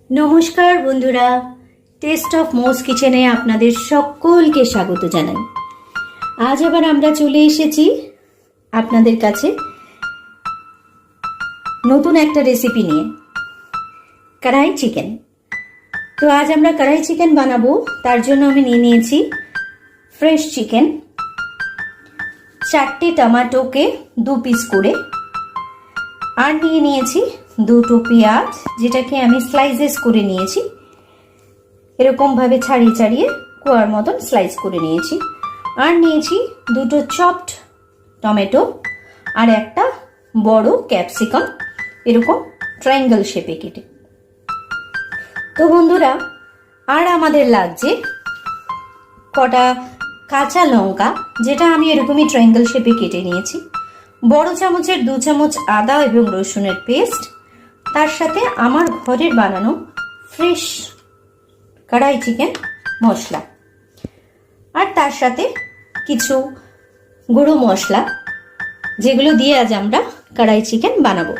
নমস্কার বন্ধুরা, test of মোস কিচেনে আপনাদের সকলকে স্বাগত জানাই। আজ আবার আমরা চলে এসেছি আপনাদের কাছে নতুন একটা রেসিপি নিয়ে, কড়াই চিকেন। তো আজ আমরা কড়াই চিকেন বানাবো। তার জন্য আমি নিয়ে নিয়েছি ফ্রেশ চিকেন, 4টে টমেটোকে 2 পিস করে, আর নিয়ে নিয়েছি 2টো পেঁয়াজ, যেটাকে আমি স্লাইসেস করে নিয়েছি, এরকম ভাবে ছাড়িয়ে ছাড়িয়ে কোয়ার মতন স্লাইস করে নিয়েছি। আর নিয়েছি 2টো চপড টমেটো আর একটা বড় ক্যাপসিকাম, এরকম ট্রায়াঙ্গেল শেপে কেটে। তো বন্ধুরা, আর আমাদের লাগছে কটা কাঁচা লঙ্কা, যেটা আমি এরকমই ট্রায়াঙ্গেল শেপে কেটে নিয়েছি, বড় চামচের 2 চামচ আদা এবং রসুনের পেস্ট, তার সাথে আমার ঘরের বানানো ফ্রেশ কড়াই চিকেন মশলা, আর তার সাথে কিছু গুঁড়ো মশলা, যেগুলো দিয়ে আজ আমরা কড়াই চিকেন বানাবো।